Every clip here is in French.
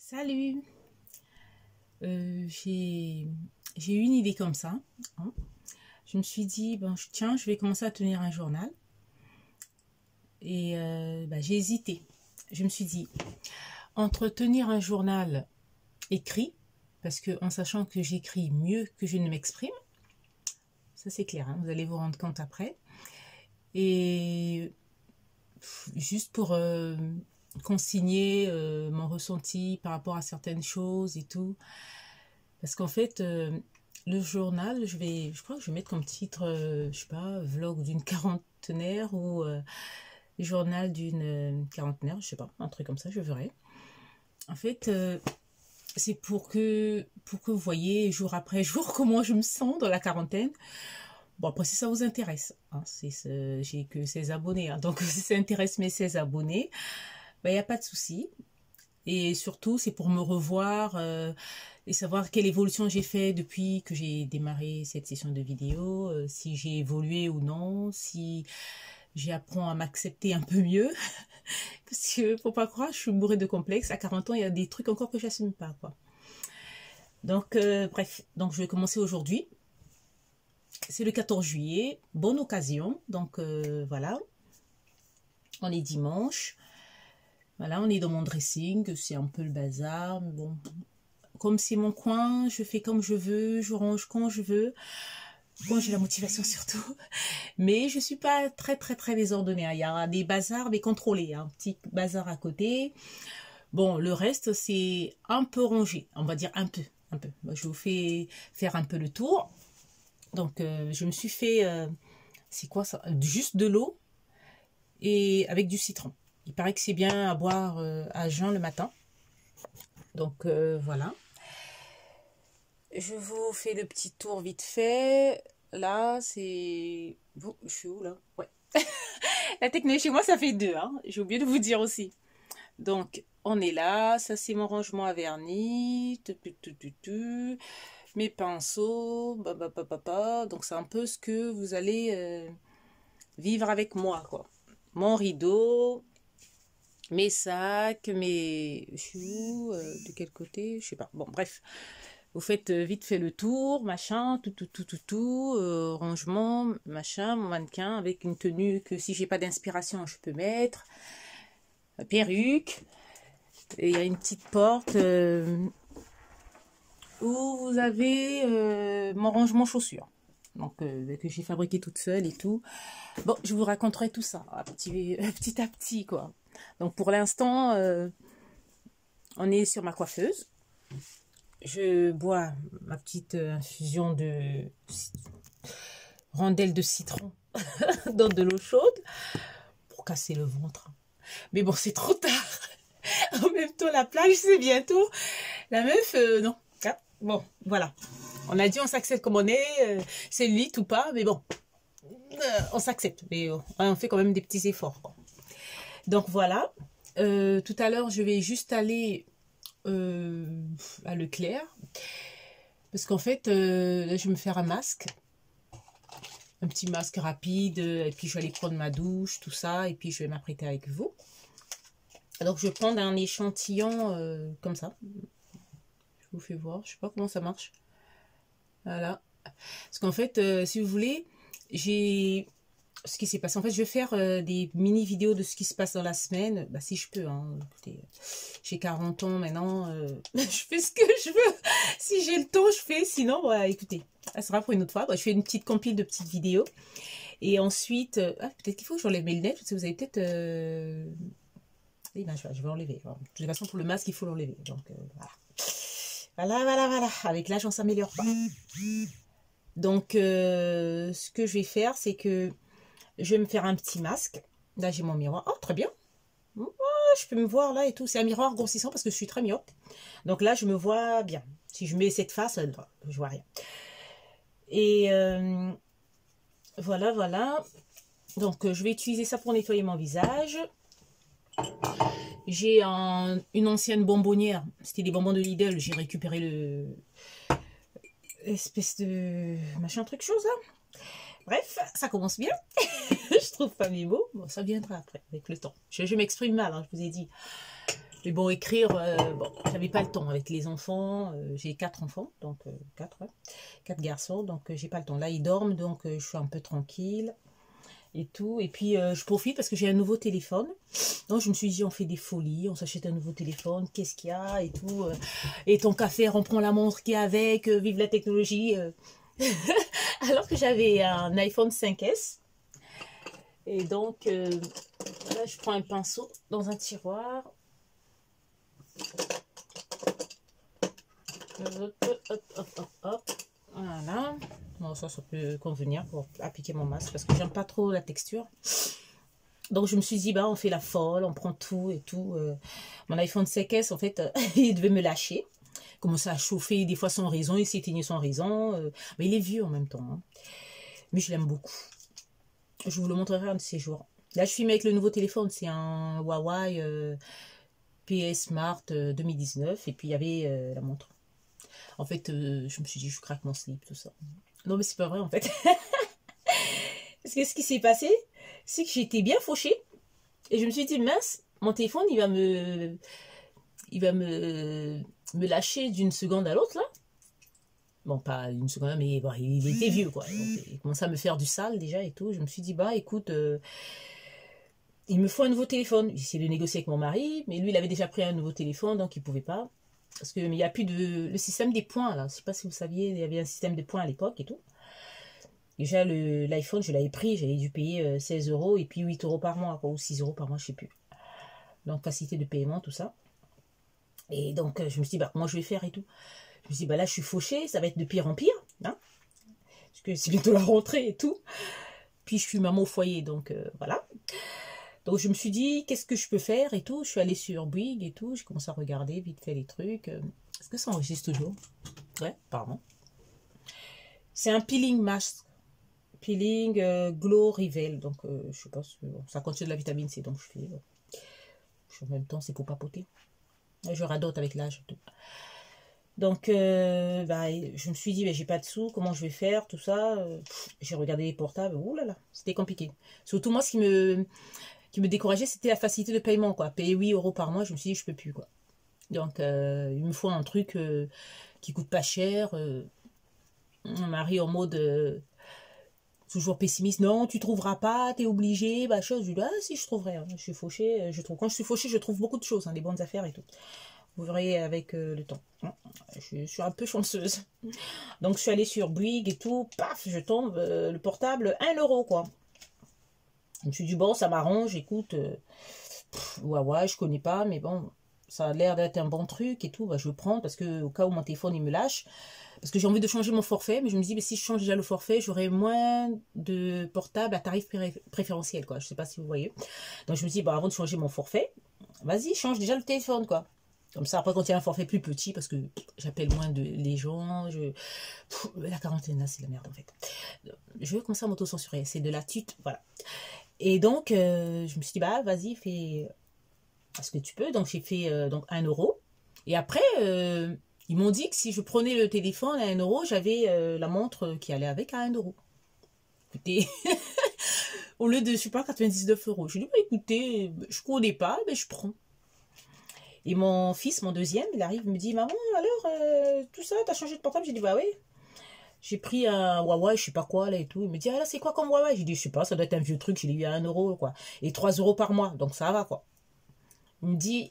Salut. J'ai eu une idée comme ça, hein. Je me suis dit, bon, tiens, je vais commencer à tenir un journal. Et j'ai hésité. Je me suis dit, entre tenir un journal écrit, parce que en sachant que j'écris mieux que je ne m'exprime, ça c'est clair, hein, vous allez vous rendre compte après, et juste pour consigner mon ressenti par rapport à certaines choses et tout, parce qu'en fait le journal, je crois que je vais mettre comme titre, je sais pas, vlog d'une quarantenaire ou journal d'une quarantenaire, je sais pas, un truc comme ça, je verrai. En fait, c'est pour que vous voyez jour après jour comment je me sens dans la quarantaine. Bon, après, si ça vous intéresse, hein, j'ai que 16 abonnés, hein, donc si ça intéresse mes 16 abonnés, il n'y a pas de souci. Et surtout, c'est pour me revoir et savoir quelle évolution j'ai fait depuis que j'ai démarré cette session de vidéo, si j'ai évolué ou non, si j'apprends à m'accepter un peu mieux. Parce que, faut pas croire, je suis bourrée de complexes. À 40 ans, il y a des trucs encore que j'assume pas, quoi. Donc, bref, donc je vais commencer aujourd'hui. C'est le 14 juillet, bonne occasion. Donc, voilà, on est dimanche. Voilà, on est dans mon dressing, c'est un peu le bazar. Mais bon, comme c'est mon coin, je fais comme je veux, je range quand je veux. Bon, j'ai la motivation surtout. Mais je suis pas très désordonnée, hein. Il y a des bazars, mais contrôlés, hein. Un petit bazar à côté. Bon, le reste, c'est un peu rangé. On va dire un peu. Je vous fais faire un peu le tour. Donc, je me suis fait, c'est quoi ça? Juste de l'eau et avec du citron. Il paraît que c'est bien à boire à jeun le matin. Donc, voilà. Je vous fais le petit tour vite fait. Là, c'est... Bon, je suis où, là? Ouais. La technique chez moi, ça fait deux, hein. J'ai oublié de vous dire aussi. Donc, on est là. Ça, c'est mon rangement à vernis. Mes pinceaux. Donc, c'est un peu ce que vous allez vivre avec moi, quoi. Mon rideau. Mes sacs. Je suis où, de quel côté? Je sais pas. Bon, bref. Vous faites vite fait le tour, machin, tout, rangement, machin, mon mannequin avec une tenue que si j'ai pas d'inspiration, je peux mettre, perruque, et il y a une petite porte où vous avez mon rangement chaussures, donc que j'ai fabriqué toute seule et tout. Bon, je vous raconterai tout ça petit à petit, quoi. Donc pour l'instant, on est sur ma coiffeuse. Je bois ma petite infusion de rondelles de citron dans de l'eau chaude pour casser le ventre. Mais bon, c'est trop tard. En même temps, la plage, c'est bientôt. La meuf, non. Ah, bon, voilà. On a dit on s'accepte comme on est, cellulite ou pas, mais bon, on s'accepte. Mais on fait quand même des petits efforts, quoi. Donc voilà. Tout à l'heure, je vais juste aller à Leclerc. Parce qu'en fait, là, je vais me faire un masque. Un petit masque rapide. Et puis, je vais aller prendre ma douche, tout ça. Et puis, je vais m'apprêter avec vous. Alors, je vais prendre un échantillon comme ça. Je vous fais voir. Je sais pas comment ça marche. Voilà. Parce qu'en fait, si vous voulez, j'ai... Ce qui s'est passé, en fait, je vais faire des mini-vidéos de ce qui se passe dans la semaine. Bah, si je peux, hein. Écoutez, j'ai 40 ans maintenant. Je fais ce que je veux. Si j'ai le temps, je fais. Sinon, voilà, écoutez, ça sera pour une autre fois. Bah, je fais une petite compile de petites vidéos. Et ensuite, peut-être qu'il faut que j'enlève mes lunettes. Parce que vous avez peut-être... Eh ben, je vais enlever. De toute façon, pour le masque, il faut l'enlever. Donc, voilà. Voilà. Avec l'âge, on s'améliore pas. Donc, ce que je vais faire, c'est que je vais me faire un petit masque. Là, j'ai mon miroir. Oh, très bien. Oh, je peux me voir là et tout. C'est un miroir grossissant parce que je suis très myope. Donc là, je me vois bien. Si je mets cette face, je vois rien. Et voilà. Donc, je vais utiliser ça pour nettoyer mon visage. J'ai une ancienne bonbonnière. C'était des bonbons de Lidl. J'ai récupéré espèce de machin truc chose là. Bref, ça commence bien. Je trouve pas mes mots. Bon, ça viendra après, avec le temps. Je m'exprime mal, hein, je vous ai dit. Mais bon, écrire, bon, j'avais pas le temps avec les enfants. J'ai 4 enfants, donc 4, ouais, 4 garçons, donc j'ai pas le temps. Là, ils dorment, donc je suis un peu tranquille et tout. Et puis, je profite parce que j'ai un nouveau téléphone. Donc, je me suis dit, on fait des folies, on s'achète un nouveau téléphone, qu'est-ce qu'il y a et tout. Et tant qu'à faire, on prend la montre qui est avec, vive la technologie. Alors que j'avais un iPhone 5S. Et donc, là, je prends un pinceau dans un tiroir. Hop, hop, hop, hop, hop. Voilà. Bon, ça peut convenir pour appliquer mon masque parce que j'aime pas trop la texture. Donc, je me suis dit, bah, on fait la folle, on prend tout et tout. Mon iPhone 5S, en fait, il devait me lâcher. Commençait à chauffer des fois sans raison, il s'éteignait sans raison. Mais il est vieux en même temps. Hein. Mais je l'aime beaucoup. Je vous le montrerai un de ces jours. Là, je filme avec le nouveau téléphone. C'est un Huawei PS Smart 2019. Et puis, il y avait la montre. En fait, je me suis dit, je craque mon slip, tout ça. Non, mais c'est pas vrai, en fait. Parce que ce qui s'est passé, c'est que j'étais bien fauchée. Et je me suis dit, mince, mon téléphone, il va me lâcher d'une seconde à l'autre, là. Bon, pas une seconde, mais bon, il était vieux, quoi. Donc, il commençait à me faire du sale, déjà, et tout. Je me suis dit, bah, écoute, il me faut un nouveau téléphone. J'ai essayé de négocier avec mon mari, mais lui, il avait déjà pris un nouveau téléphone, donc il pouvait pas. Parce qu'il n'y a plus de... Le système des points, là. Je ne sais pas si vous saviez, il y avait un système de points à l'époque et tout. Déjà, l'iPhone, je l'avais pris, j'avais dû payer 16 € et puis 8 € par mois, quoi, ou 6 € par mois, je ne sais plus. Donc, facilité de paiement, tout ça. Et donc, je me suis dit, bah, comment je vais faire et tout. Je me suis dit, bah là, je suis fauchée, ça va être de pire en pire. Hein, parce que c'est bientôt la rentrée et tout. Puis, je suis maman au foyer, donc voilà. Donc, je me suis dit, qu'est-ce que je peux faire et tout. Je suis allée sur Bouygues et tout. J'ai commencé à regarder vite fait les trucs. Est-ce que ça enregistre toujours? Ouais, apparemment. C'est un peeling mask. Peeling Glow Reveal. Donc, je sais pas, bon, ça contient de la vitamine C. Donc, je fais. En même temps, c'est pour papoter. Et je radote avec l'âge. Donc, bah, je me suis dit, bah, j'ai pas de sous, comment je vais faire, tout ça. J'ai regardé les portables. Ouh là là, c'était compliqué. Surtout, moi, ce qui me décourageait, c'était la facilité de paiement, quoi. Payer 8 € par mois, je me suis dit, je peux plus, quoi. Donc, il me faut un truc qui coûte pas cher. Mon mari en mode toujours pessimiste. Non, tu trouveras pas, t'es obligé, bah, chose. Je dis, ah, si, je trouverai. Hein. Je suis fauchée, je trouve. Quand je suis fauchée, je trouve beaucoup de choses, hein, des bonnes affaires et tout. Vous verrez avec le temps. Je suis un peu chanceuse. Donc, je suis allée sur Bouygues et tout. Paf, je tombe, le portable, 1 €, quoi. Je me suis dit, bon, ça m'arrange, écoute. Ouais, je connais pas, mais bon, ça a l'air d'être un bon truc et tout. Bah, je le prends parce que au cas où mon téléphone, il me lâche. Parce que j'ai envie de changer mon forfait, mais je me dis, mais si je change déjà le forfait, j'aurai moins de portables à tarif préférentiel, quoi. Je sais pas si vous voyez. Donc, je me dis, bah, avant de changer mon forfait, vas-y, change déjà le téléphone, quoi. Comme ça, après, quand il y a un forfait plus petit, parce que j'appelle moins les gens, la quarantaine, là, c'est la merde, en fait. Je vais commencer à m'auto-censurer, c'est de la tute, voilà. Et donc, je me suis dit, bah, vas-y, fais ce que tu peux. Donc, j'ai fait donc 1 €. Et après, ils m'ont dit que si je prenais le téléphone à 1 €, j'avais la montre qui allait avec à 1 €. Écoutez, au lieu de, je sais pas, 99 €. Je dis, bah, écoutez, je connais pas, mais je prends. Et mon fils, mon deuxième, il arrive, il me dit, maman, alors, tout ça, t'as changé de portable? J'ai dit, bah oui. J'ai pris un Huawei, je sais pas quoi, là, et tout. Il me dit, ah là, c'est quoi comme Huawei? J'ai dit, je sais pas, ça doit être un vieux truc, je l'ai eu à 1 €, quoi. Et 3 € par mois, donc ça va, quoi. Il me dit,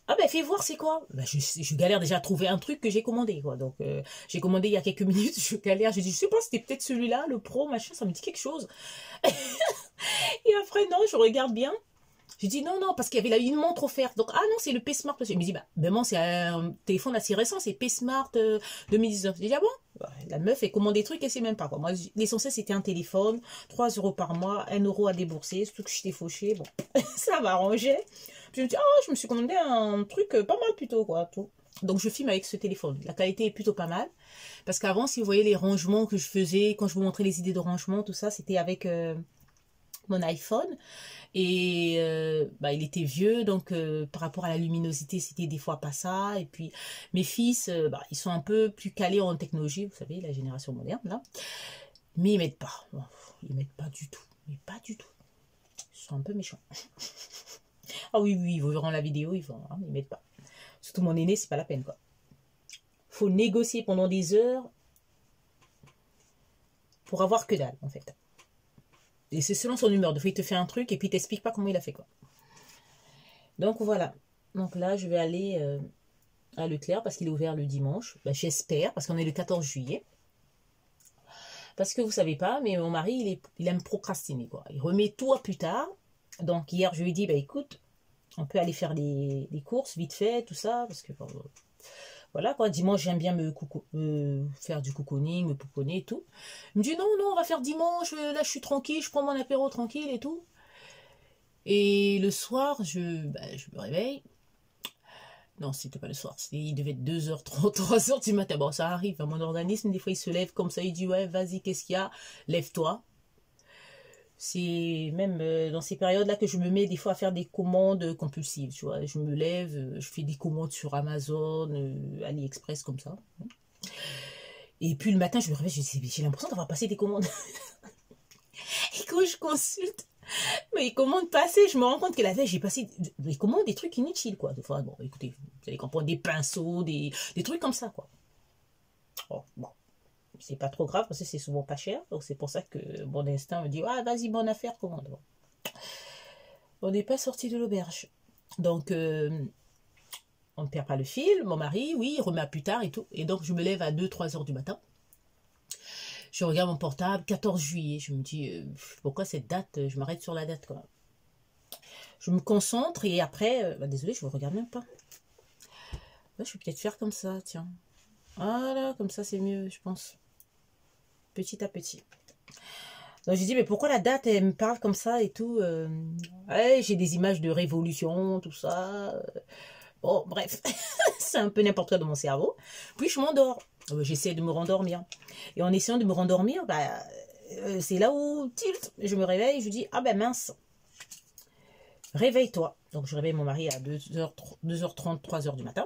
ah ben fais voir c'est quoi. Ben, je galère déjà à trouver un truc que j'ai commandé, quoi. Donc j'ai commandé il y a quelques minutes, je galère, j'ai dit, je sais pas, c'était peut-être celui-là, le pro, machin, ça me dit quelque chose. Et après, non, je regarde bien. J'ai dit non, non, parce qu'il y avait une montre offerte. Donc, ah non, c'est le P-Smart. Il me dit, bah, maman, c'est un téléphone assez récent, c'est P-Smart 2019. J'ai dit, ah bon? Bah, la meuf, elle commande des trucs, elle sait même pas, quoi. Moi, l'essentiel, c'était un téléphone, 3 € par mois, 1 € à débourser, surtout que j'étais fauchée. Bon, ça m'arrangeait. Puis je me dis, ah, je me suis commandé un truc pas mal plutôt, quoi, tout. Donc, je filme avec ce téléphone. La qualité est plutôt pas mal. Parce qu'avant, si vous voyez les rangements que je faisais, quand je vous montrais les idées de rangement, tout ça, c'était avec mon iPhone. Et bah, il était vieux, donc par rapport à la luminosité, c'était des fois pas ça. Et puis mes fils, bah, ils sont un peu plus calés en technologie, vous savez, la génération moderne, là. Mais ils m'aident pas. Bon, ils m'aident pas du tout. Mais pas du tout. Ils sont un peu méchants. Ah oui, oui, ils verront la vidéo, ils mettent pas. Surtout mon aîné, c'est pas la peine, quoi. Faut négocier pendant des heures pour avoir que dalle, en fait. Et c'est selon son humeur. Des fois, il te fait un truc et puis il t'explique pas comment il a fait, quoi. Donc, voilà. Donc là, je vais aller à Leclerc parce qu'il est ouvert le dimanche. Ben, j'espère, parce qu'on est le 14 juillet. Parce que vous savez pas, mais mon mari, il aime procrastiner, quoi. Il remet tout à plus tard. Donc, hier, je lui ai dit, bah, écoute, on peut aller faire des courses vite fait, tout ça, parce que, bon, voilà, quoi. Dimanche, j'aime bien faire du cocooning, me pouponner et tout. Il me dit, non, non, on va faire dimanche, là, je suis tranquille, je prends mon apéro tranquille et tout. Et le soir, je me réveille. Non, c'était pas le soir. Il devait être 2h30, 3h du matin. Bon, ça arrive. Mon organisme, des fois, il se lève comme ça. Il dit, ouais, vas-y, qu'est-ce qu'il y a? Lève-toi. C'est même dans ces périodes-là que je me mets des fois à faire des commandes compulsives. Tu vois, je me lève, je fais des commandes sur Amazon, AliExpress, comme ça. Et puis le matin, je me réveille, j'ai l'impression d'avoir passé des commandes. Et quand je consulte mes commandes passées, je me rends compte que la veille, j'ai passé des commandes, des trucs inutiles, quoi. Enfin, bon, écoutez, vous allez comprendre, des pinceaux, des trucs comme ça, quoi. Oh, bon, c'est pas trop grave, parce que c'est souvent pas cher. Donc c'est pour ça que mon instinct me dit, ah, vas-y, bonne affaire, commande. Bon. On n'est pas sorti de l'auberge. Donc, on ne perd pas le fil. Mon mari, oui, il remet à plus tard et tout. Et donc, je me lève à 2-3 heures du matin. Je regarde mon portable, 14 juillet. Je me dis, pourquoi cette date? Je m'arrête sur la date, quoi. Je me concentre et après, désolé, je ne regarde même pas. Là, je vais peut-être faire comme ça, tiens. Voilà, comme ça, c'est mieux, je pense. Petit à petit. Donc, j'ai dit, mais pourquoi la date, elle me parle comme ça et tout ouais, j'ai des images de révolution, tout ça. Bon, bref, c'est un peu n'importe quoi dans mon cerveau. Puis, je m'endors. J'essaie de me rendormir. Et en essayant de me rendormir, c'est là où, tilt, je me réveille, je dis, ah ben mince, réveille-toi. Donc, je réveille mon mari à 2h30, 3h du matin.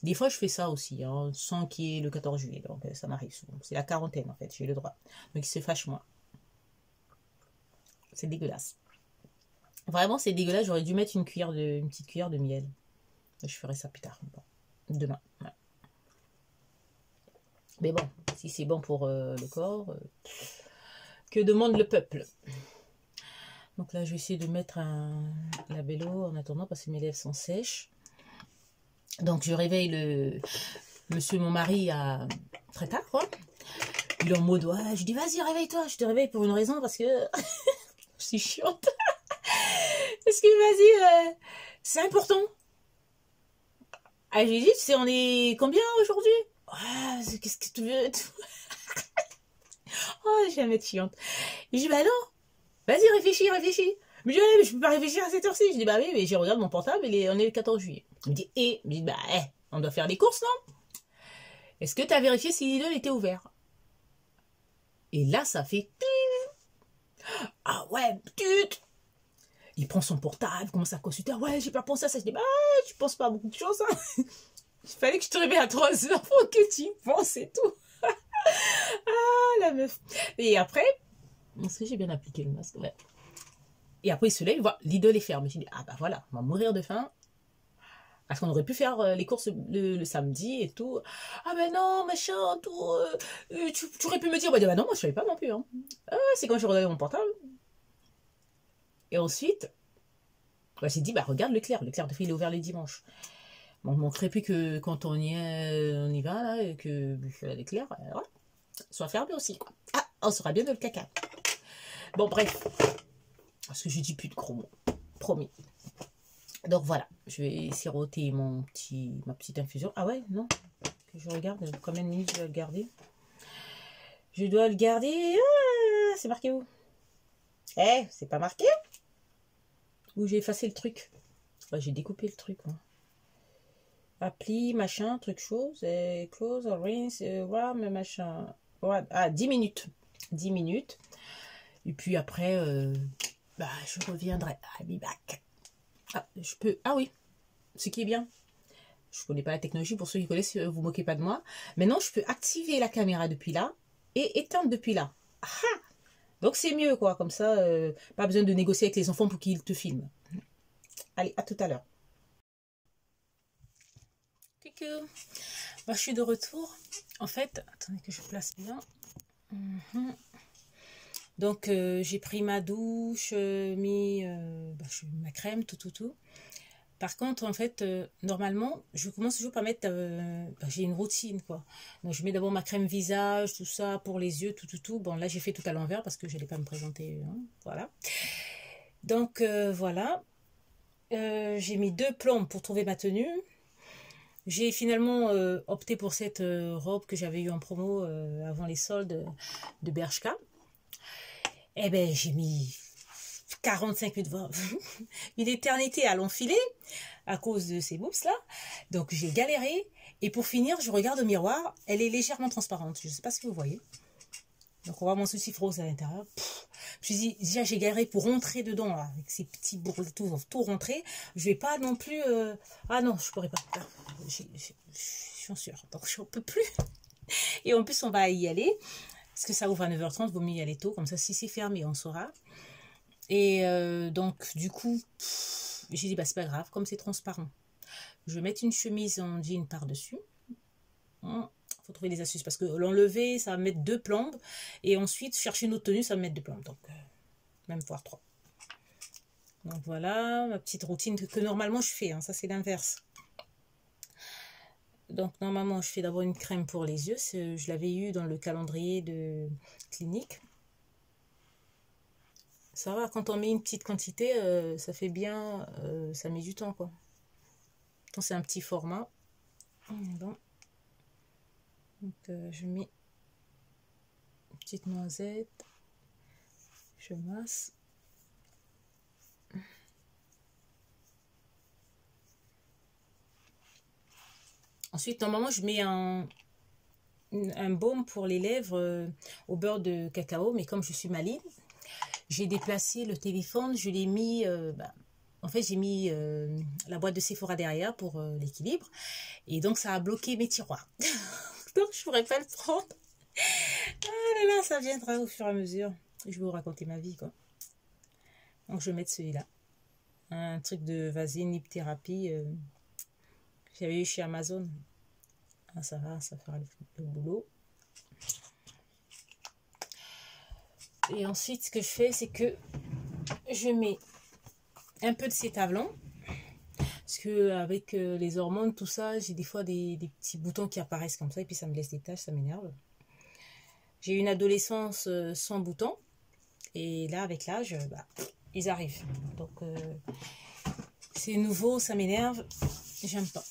Des fois, je fais ça aussi, hein, sans qu'il y ait le 14 juillet. Donc, ça m'arrive souvent. C'est la quarantaine, en fait, j'ai le droit. Donc, il se fâche moins. C'est dégueulasse. Vraiment, c'est dégueulasse. J'aurais dû mettre une petite cuillère de miel. Je ferai ça plus tard. Bon, demain. Ouais. Mais bon, si c'est bon pour le corps, que demande le peuple? Donc là, je vais essayer de mettre un labello en attendant parce que mes lèvres sont sèches. Donc, je réveille mon mari très tard, quoi. Il est en mode, ouais, je dis, vas-y, réveille-toi. Je te réveille pour une raison parce que je suis chiante. Parce que, vas-y, c'est important. Ah, j'ai dit, tu sais, on est combien aujourd'hui? Ouais, qu'est-ce que tu veux? Oh, je vais mettre chiante. Et je dis, bah non, vas-y, réfléchis, réfléchis. Il me dit, ouais, mais je peux pas réfléchir à cette heure-ci. Je dis, bah oui, mais je regarde mon portable, on est le 14 juillet. Il me dit, je me dis, bah, on doit faire des courses, non? Est-ce que tu as vérifié si Lidl était ouvert? Et là, ça fait... Ah ouais, tut. Il prend son portable, commence à consulter. Ah ouais, j'ai pas pensé à ça. Je dis, bah, tu penses pas à beaucoup de choses, hein. Il fallait que je te réveille à 3 heures pour que tu y penses et tout. Ah, la meuf. Et après, est-ce que j'ai bien appliqué le masque? Ouais. Et après, il se lève, il voit Lidl est fermé. Je dis, ah bah voilà, on va mourir de faim. Parce qu'on aurait pu faire les courses le samedi et tout. Ah ben non, machin, tout. Tu aurais pu me dire, bah non, moi je savais pas non plus. Hein. C'est quand j'ai regardé mon portable. Et ensuite, j'ai dit, bah regarde Leclerc. Leclerc, de fait, il est ouvert les dimanches. Bon, il manquerait plus que quand on y va, là, et que Leclerc, ouais, soit fermé aussi, quoi. Ah, on sera bien dans le caca. Bon, bref. Parce que je dis plus de gros mots. Promis. Donc voilà, je vais siroter ma petite infusion. Ah ouais, non, que je regarde, combien de minutes je dois le garder? Je dois le garder, c'est marqué où? C'est pas marqué? Ou j'ai effacé le truc? Ouais, j'ai découpé le truc, moi. Appli, machin, truc chose, close, rinse, mais machin. Ouais, 10 minutes. 10 minutes. Et puis après, je reviendrai. I'll be back. Je peux... Ah oui, ce qui est bien. Je ne connais pas la technologie, pour ceux qui connaissent, vous moquez pas de moi. Maintenant, je peux activer la caméra depuis là et éteindre depuis là. Ah, donc c'est mieux, quoi. Comme ça, pas besoin de négocier avec les enfants pour qu'ils te filment. Allez, à tout à l'heure. Coucou. Bah, je suis de retour. En fait, attendez que je place bien. Donc, j'ai pris ma douche, mis ma crème, tout. Par contre, en fait, normalement, je commence toujours par mettre... j'ai une routine, quoi. Donc, je mets d'abord ma crème visage, tout ça, pour les yeux, tout. Bon, là, j'ai fait tout à l'envers parce que je n'allais pas me présenter. Hein, voilà. Donc, voilà. J'ai mis 2 plombes pour trouver ma tenue. J'ai finalement opté pour cette robe que j'avais eue en promo avant les soldes de Bershka. Eh ben, j'ai mis 45 minutes, une éternité à l'enfiler à cause de ces boobs là. Donc j'ai galéré. Et pour finir, je regarde au miroir. Elle est légèrement transparente. Je ne sais pas si vous voyez. Donc on voit mon souci rose à l'intérieur. Je me suis dit, déjà j'ai galéré pour rentrer dedans là, avec ces petits bourrelets tout rentrer. Je vais pas non plus... Ah non, je pourrais pas. Je suis en sueur. Donc je ne peux plus. Et en plus on va y aller. Parce que ça ouvre à 9h30, vaut mieux y aller tôt. Comme ça, si c'est fermé, on saura. Et donc, du coup, j'ai dit, bah, c'est pas grave, comme c'est transparent. Je vais mettre une chemise en jean par-dessus. Il faut trouver des astuces. Parce que l'enlever, ça va mettre 2 plombes. Et ensuite, chercher une autre tenue, ça va mettre 2 plombes. Donc, même voire 3. Donc, voilà, ma petite routine que normalement je fais. Hein, ça, c'est l'inverse. Donc, normalement, je fais d'abord une crème pour les yeux. Je l'avais eu dans le calendrier de clinique. Ça va, quand on met une petite quantité, ça fait bien, ça met du temps, quoi. Quand c'est un petit format. Bon. Donc, je mets une petite noisette. Je masse. Ensuite, normalement, je mets un baume pour les lèvres au beurre de cacao. Mais comme je suis maligne, j'ai déplacé le téléphone. Je l'ai mis... en fait, j'ai mis la boîte de Sephora derrière pour l'équilibre. Et donc, ça a bloqué mes tiroirs. Donc, je ne pourrais pas le prendre. Ah là là, ça viendra au fur et à mesure. Je vais vous raconter ma vie, quoi. Donc, je vais mettre celui-là. Un truc de Vaseline Lip Therapy. J'avais eu chez Amazon. Ah, ça va, ça fera le boulot. Et ensuite, ce que je fais, c'est que je mets un peu de Cétavlon. Parce que avec les hormones, tout ça, j'ai des fois des petits boutons qui apparaissent comme ça. Et puis, ça me laisse des taches, ça m'énerve. J'ai eu une adolescence sans boutons. Et là, avec l'âge, ils arrivent. Donc, c'est nouveau, ça m'énerve. J'aime pas.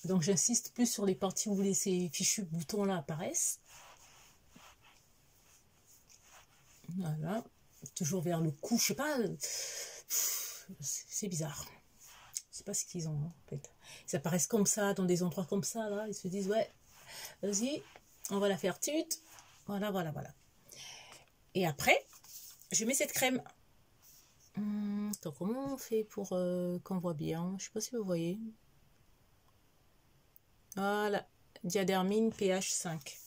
Donc, j'insiste plus sur les parties où ces fichus boutons-là apparaissent. Voilà. Toujours vers le cou. Je sais pas. C'est bizarre. Je sais pas ce qu'ils ont, en fait. Ils apparaissent comme ça, dans des endroits comme ça, là. Ils se disent, ouais, vas-y, on va la faire tute. Voilà. Et après, je mets cette crème. Donc, comment on fait pour qu'on voit bien? Je sais pas si vous voyez. Voilà, Diadermine pH 5.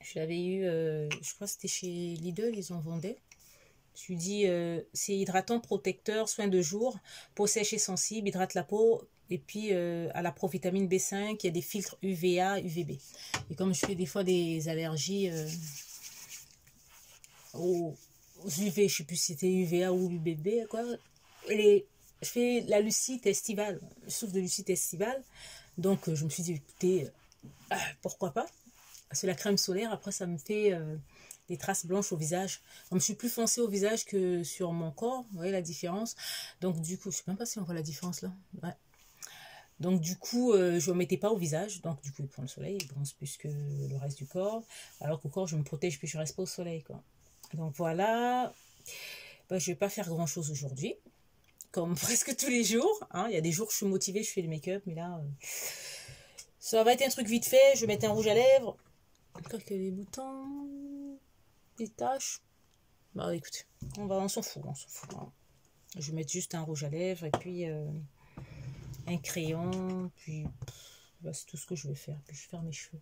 Je l'avais eu, je crois que c'était chez Lidl, ils en vendaient. Je lui dis, c'est hydratant, protecteur, soin de jour, peau sèche et sensible, hydrate la peau. Et puis, à la provitamine B5, il y a des filtres UVA, UVB. Et comme je fais des fois des allergies aux UV, je ne sais plus si c'était UVA ou UVB, quoi. Je fais la lucite estivale, je souffre de lucite estivale. Donc, je me suis dit, écoutez, pourquoi pas? C'est la crème solaire, après, ça me fait des traces blanches au visage. Comme je suis plus foncée au visage que sur mon corps, vous voyez la différence. Donc, du coup, je ne sais même pas si on voit la différence là. Ouais. Donc, du coup, je ne me mettais pas au visage. Donc, du coup, il prend le soleil, il bronze plus que le reste du corps. Alors qu'au corps, je me protège, puis je ne reste pas au soleil, quoi. Donc, voilà. Je ne vais pas faire grand-chose aujourd'hui. Comme presque tous les jours. Hein. Il y a des jours où je suis motivée, je fais le make-up. Mais là, ça va être un truc vite fait. Je vais mettre un rouge à lèvres. Encore que les boutons, des taches. Bah écoutez, on s'en fout. Hein. Je vais mettre juste un rouge à lèvres et puis un crayon. Puis c'est tout ce que je vais faire. Puis je vais faire mes cheveux.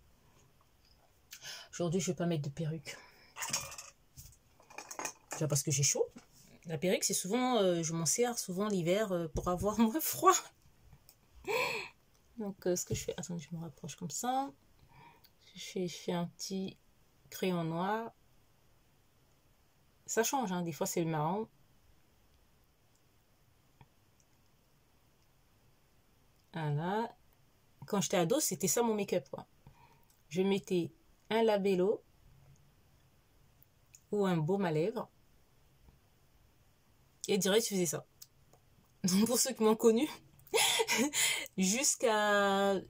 Aujourd'hui, je vais pas mettre de perruque. Déjà parce que j'ai chaud. La perruque, c'est souvent, je m'en sers souvent l'hiver pour avoir moins froid. Donc, ce que je fais, attendez, je me rapproche comme ça. Je fais un petit crayon noir. Ça change, hein. Des fois c'est le marron. Voilà. Quand j'étais ado, c'était ça mon make-up, quoi. Je mettais un labello ou un baume à lèvres et direct je faisais ça. Donc pour ceux qui m'ont connu, jusqu'à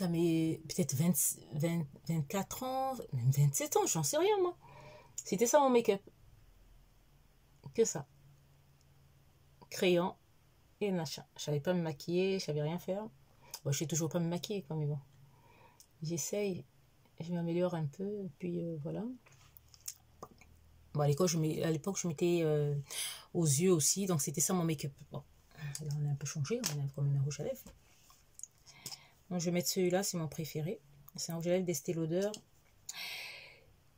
mes peut-être 24 ans, même 27 ans, j'en sais rien moi. C'était ça mon make-up. Que ça. Crayon et machin. Je savais pas me maquiller, je savais rien faire. Bon, je sais toujours pas me maquiller quand même, bon. J'essaye, je m'améliore un peu, et puis voilà. Bon, à l'époque, je mettais aux yeux aussi, donc c'était ça mon make-up. Bon, là, on a un peu changé, on a quand même un rouge à lèvres. Donc, je vais mettre celui-là, c'est mon préféré. C'est un rouge à lèvres d'Estée Lauder.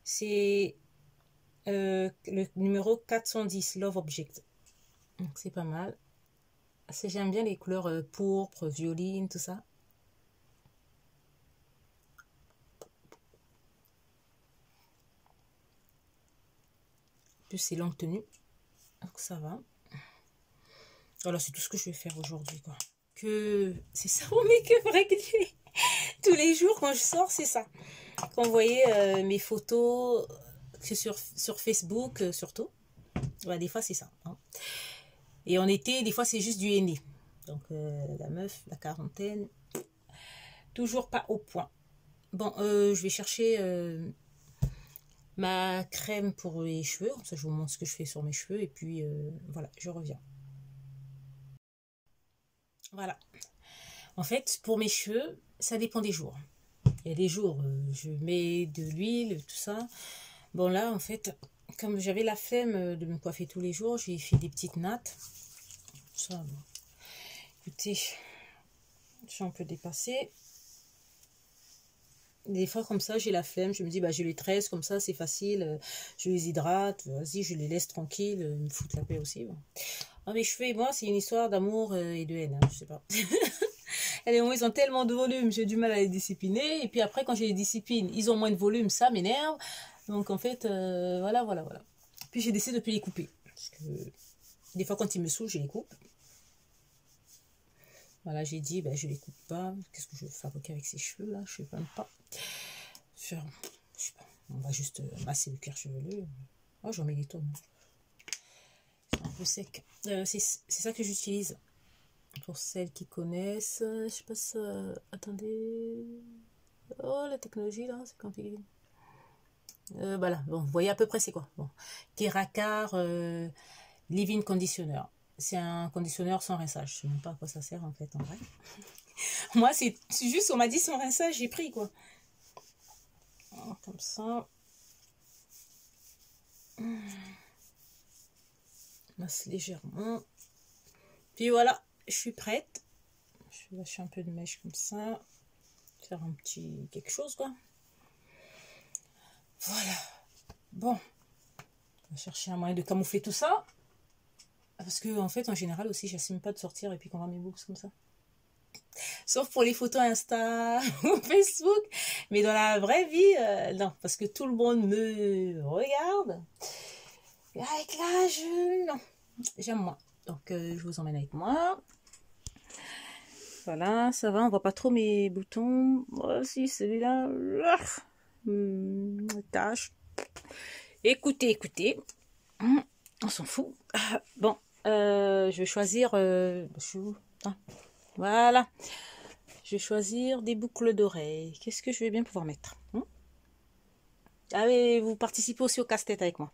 C'est le numéro 410, Love Object. C'est pas mal. J'aime bien les couleurs pourpre, violine, tout ça. Plus c'est longue tenue. Donc ça va. Voilà, c'est tout ce que je vais faire aujourd'hui, quoi. Que c'est ça mon make-up régulier. Tous les jours quand je sors, c'est ça. Quand vous voyez mes photos sur Facebook, surtout, bah, des fois c'est ça. Hein. Et en été, des fois c'est juste du henné. Donc la meuf, la quarantaine, toujours pas au point. Bon, je vais chercher ma crème pour les cheveux. Comme ça, je vous montre ce que je fais sur mes cheveux. Et puis voilà, je reviens. Voilà. En fait, pour mes cheveux, ça dépend des jours. Il y a des jours, je mets de l'huile, tout ça. Bon là, en fait, comme j'avais la flemme de me coiffer tous les jours, j'ai fait des petites nattes. Ça, bon. Écoutez, je suis un peu dépassée. Des fois comme ça, j'ai la flemme, je me dis, bah, je les tresse comme ça, c'est facile. Je les hydrate, vas-y, je les laisse tranquilles, ils me foutent la paix aussi. Bon. Ah, mes cheveux et moi, c'est une histoire d'amour et de haine, hein, je sais pas. Ils ont tellement de volume, j'ai du mal à les discipliner. Et puis après, quand je les discipline, ils ont moins de volume, ça m'énerve. Donc en fait, voilà. Puis j'ai décidé de ne plus les couper. Parce que des fois, quand ils me saoulent, je les coupe. Voilà, j'ai dit, ben, je les coupe pas. Qu'est-ce que je vais fabriquer avec ces cheveux là? Je sais même pas. Je sais pas. On va juste masser le cuir chevelu. Oh, j'en mets des tonnes. C'est un peu sec. C'est ça que j'utilise. Pour celles qui connaissent, je sais pas si attendez. Oh, la technologie là, c'est compliqué. Voilà, bon, vous voyez à peu près c'est quoi. Bon, Keracar Leave-In Conditioner. C'est un conditionneur sans rinçage. Je sais même pas à quoi ça sert en fait en vrai. Moi, c'est juste, on m'a dit sans rinçage, j'ai pris quoi. Comme ça. Masse légèrement. Puis voilà, je suis prête. Je vais lâcher un peu de mèche comme ça. Faire un petit quelque chose quoi. Voilà. Bon. On va chercher un moyen de camoufler tout ça. Parce que en fait, en général aussi, j'assume pas de sortir et puis qu'on voit mes boobs comme ça. Sauf pour les photos Insta ou Facebook. Mais dans la vraie vie, non. Parce que tout le monde me regarde. Et avec l'âge, non. J'aime moins. Donc, je vous emmène avec moi. Voilà, ça va. On voit pas trop mes boutons. Oh, si, celui-là. Tâche. Écoutez. On s'en fout. Bon, je vais choisir... je suis où? Voilà. Je vais choisir des boucles d'oreilles. Qu'est-ce que je vais bien pouvoir mettre? Ah oui, vous participez aussi au casse-tête avec moi.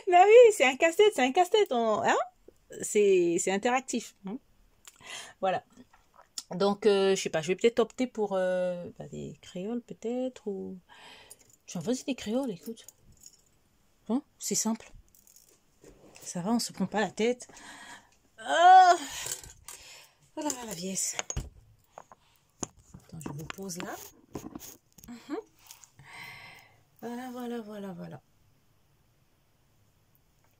Bah oui, c'est un casse-tête. Hein, c'est interactif. Hein, voilà. Donc, je sais pas, je vais peut-être opter pour des créoles peut-être. Ou... Vas-y, des créoles, écoute. Hein, c'est simple. Ça va, on se prend pas la tête. Oh, voilà la vieille. Attends, je vous pose là. Voilà.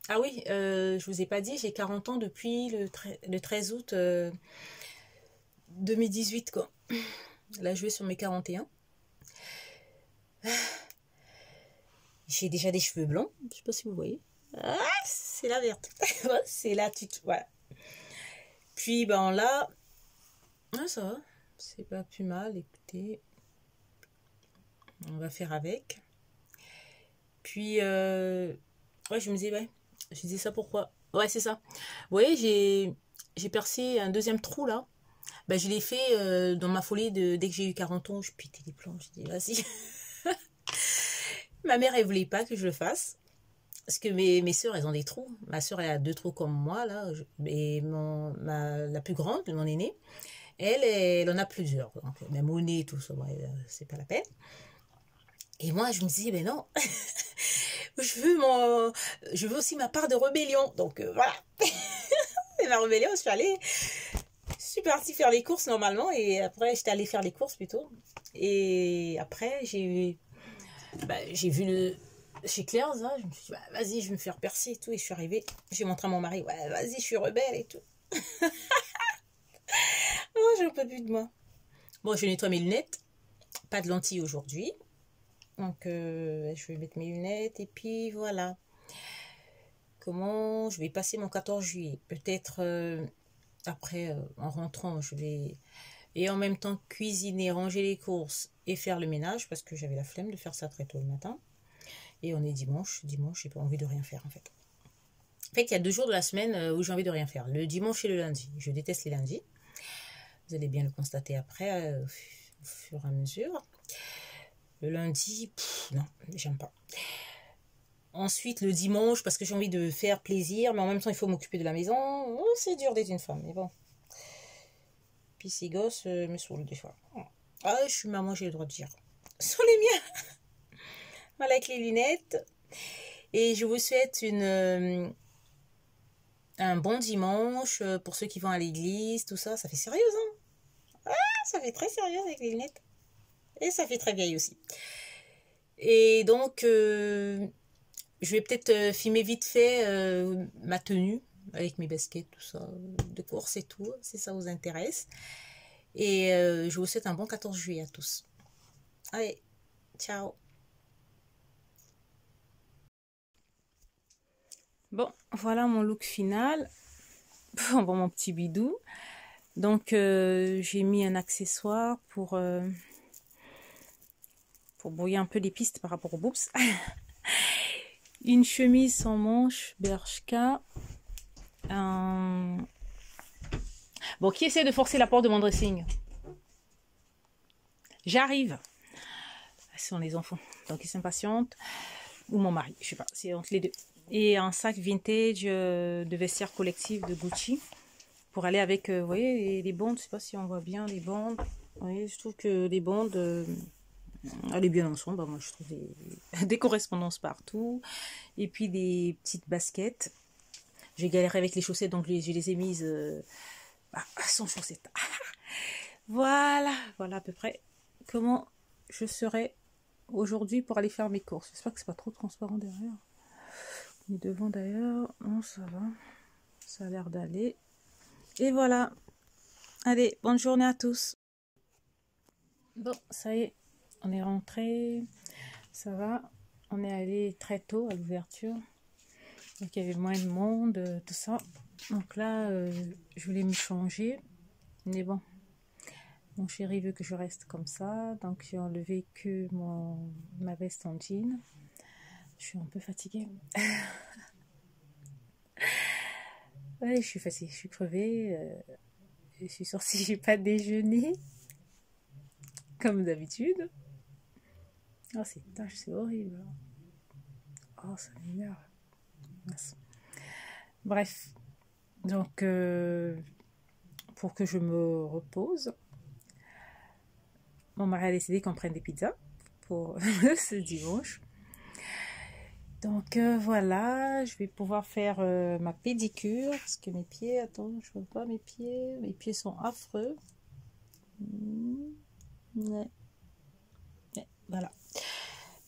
Ah oui, je vous ai pas dit, j'ai 40 ans depuis le 13 août 2018, quoi. Là, je vais sur mes 41. J'ai déjà des cheveux blancs, je sais pas si vous voyez. Ah, c'est la verte. C'est la toute, voilà. Puis, ben là, ah, ça va, c'est pas plus mal, écoutez. On va faire avec. Puis, ouais, je me disais, ouais, je disais ça pourquoi? Ouais, c'est ça. Vous voyez, j'ai percé un deuxième trou là. Ben, je l'ai fait dans ma folie dès que j'ai eu 40 ans. Je pétais les plombs. Je dis, vas-y. Ma mère, elle voulait pas que je le fasse. Parce que mes sœurs, elles ont des trous. Ma sœur, elle a 2 trous comme moi, là. Et la plus grande, mon aînée, elle en a plusieurs. Donc, même au nez et tout ça, ouais, c'est pas la peine. Et moi, je me disais, ben non, je veux aussi ma part de rébellion. Donc, voilà. Et ma rébellion, je suis partie faire les courses normalement. Et après, j'étais allée faire les courses plutôt. Et après, j'ai vu chez Claire's, là, je me suis dit, bah, vas-y, je vais me faire percer et tout. Et je suis arrivée, j'ai montré à mon mari, ouais, vas-y, je suis rebelle et tout. Oh, j'en peux plus de moi. Bon, je nettoie mes lunettes. Pas de lentilles aujourd'hui. Donc, je vais mettre mes lunettes et puis voilà. Comment je vais passer mon 14 juillet. Peut-être après, en rentrant, je vais... Et en même temps, cuisiner, ranger les courses et faire le ménage parce que j'avais la flemme de faire ça très tôt le matin. Et on est dimanche. Dimanche, j'ai pas envie de rien faire en fait. En fait, il y a 2 jours de la semaine où j'ai envie de rien faire. Le dimanche et le lundi. Je déteste les lundis. Vous allez bien le constater après, au fur et à mesure. Le lundi, non, j'aime pas. Ensuite, le dimanche, parce que j'ai envie de faire plaisir, mais en même temps, il faut m'occuper de la maison. Oh, c'est dur d'être une femme, mais bon. Puis ces gosses me saoulent des fois. Ah, je suis maman, j'ai le droit de dire. Ce sont les miens. Voilà, avec les lunettes. Et je vous souhaite un bon dimanche pour ceux qui vont à l'église, tout ça. Ça fait sérieux, hein? Ah, ça fait très sérieux avec les lunettes. Et ça fait très vieille aussi. Et donc, je vais peut-être filmer vite fait ma tenue avec mes baskets, tout ça, de course et tout, si ça vous intéresse. Et je vous souhaite un bon 14 juillet à tous. Allez, ciao. Bon, voilà mon look final. Bon, mon petit bidou. Donc, j'ai mis un accessoire pour brouiller un peu les pistes par rapport aux boobs. Une chemise sans manches, Bershka. Bon, qui essaie de forcer la porte de mon dressing? J'arrive. Ce sont les enfants, donc ils s'impatientent. Ou mon mari, je sais pas, c'est entre les deux. Et un sac vintage de vestiaire collectif de Gucci. Pour aller avec, vous voyez, les bandes, je sais pas si on voit bien les bandes. Vous voyez, je trouve que les bandes, allaient bien ensemble. Moi, je trouve des correspondances partout. Et puis des petites baskets. J'ai galéré avec les chaussettes, donc je les ai mises sans chaussettes. Voilà à peu près comment je serai aujourd'hui pour aller faire mes courses. J'espère que c'est pas trop transparent derrière. Et devant d'ailleurs, non, ça va. Ça a l'air d'aller. Et voilà. Allez, bonne journée à tous. Bon, ça y est, on est rentré. Ça va. On est allé très tôt à l'ouverture. Donc il y avait moins de monde, tout ça. Donc là, je voulais me changer. Mais bon, mon chéri veut que je reste comme ça. Donc j'ai enlevé que ma veste en jean. Je suis un peu fatiguée. Ouais, je suis fatiguée, je suis crevée. Je suis sortie, j'ai pas déjeuné. Comme d'habitude. Oh, ces taches, c'est horrible. Oh, ça m'énerve. Bref. Donc, pour que je me repose, mon mari a décidé qu'on prenne des pizzas pour ce dimanche. Donc voilà, je vais pouvoir faire ma pédicure parce que mes pieds, attends, je vois pas mes pieds sont affreux. Ouais. Ouais, voilà.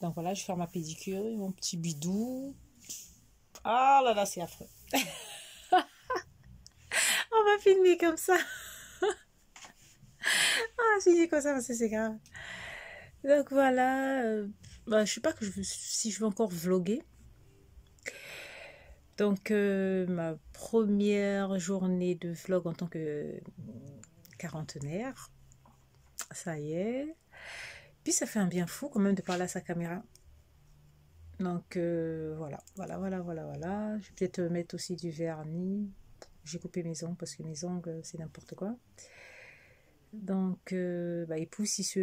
Donc voilà, je vais faire ma pédicure, mon petit bidou. Oh là là, c'est affreux. On va filmer comme ça. Ah, filmer comme ça parce que c'est grave. Donc voilà. Bah, je sais pas si je veux encore vlogger. Donc ma première journée de vlog en tant que quarantenaire. Ça y est. Puis ça fait un bien fou quand même de parler à sa caméra. Donc voilà. Je vais peut-être mettre aussi du vernis. J'ai coupé mes ongles parce que mes ongles c'est n'importe quoi. Donc bah, ils poussent,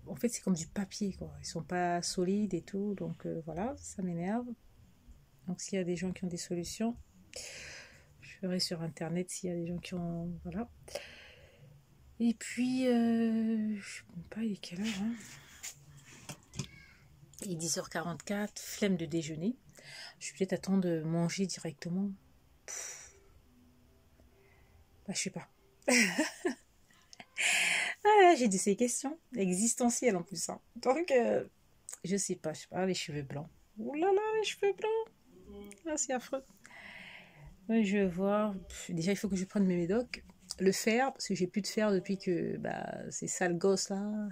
en fait c'est comme du papier quoi. Ils sont pas solides et tout. Donc voilà, ça m'énerve. Donc s'il y a des gens qui ont des solutions, je ferai sur internet s'il y a des gens qui ont... Voilà. Et puis, je sais même pas, il est quelle heure hein, il est 10h44, flemme de déjeuner. Je vais peut-être attendre de manger directement. Bah, je sais pas. Ah, j'ai dit ces questions existentielles en plus. Hein. Donc, je sais pas. Les cheveux blancs. Ouh là là, les cheveux blancs. Ah, c'est affreux. Ouais, je vais voir. Déjà, il faut que je prenne mes médocs. Le fer, parce que j'ai plus de fer depuis que bah, ces sales gosses là.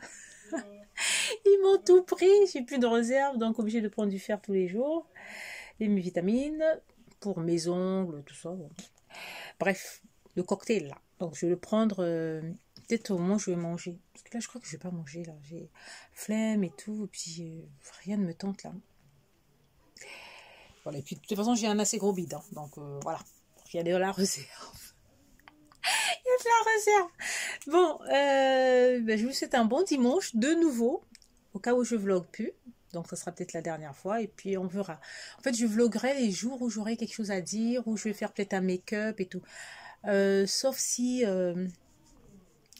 Ils m'ont tout pris. J'ai plus de réserve, donc obligé de prendre du fer tous les jours. Et mes vitamines pour mes ongles, tout ça. Bon. Bref, le cocktail là. Donc je vais le prendre. Peut-être au moment où je vais manger. Parce que là, je crois que je vais pas manger là. J'ai flemme et tout. Et puis rien ne me tente là. Voilà. Et puis de toute façon, j'ai un assez gros bide. Hein, donc voilà. Il y a de la réserve. Il y a de la réserve. Bon, ben, je vous souhaite un bon dimanche de nouveau. Au cas où je vlog plus. Donc ça sera peut-être la dernière fois et puis on verra. En fait, je vloguerai les jours où j'aurai quelque chose à dire, où je vais faire peut-être un make-up et tout. Sauf si,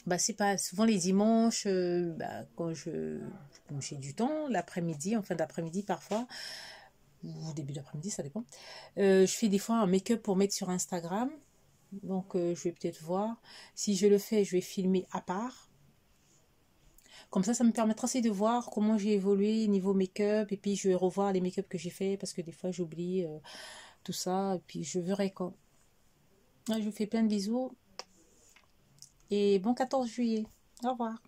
bah c'est pas souvent les dimanches, bah, quand j'ai du temps, l'après-midi, en fin d'après-midi parfois, ou au début d'après-midi, ça dépend. Je fais des fois un make-up pour mettre sur Instagram. Donc je vais peut-être voir. Si je le fais, je vais filmer à part. Comme ça me permettra aussi de voir comment j'ai évolué niveau make-up. Et puis, je vais revoir les make-up que j'ai fait parce que des fois, j'oublie tout ça. Et puis, je verrai quand. Je vous fais plein de bisous. Et bon 14 juillet. Au revoir.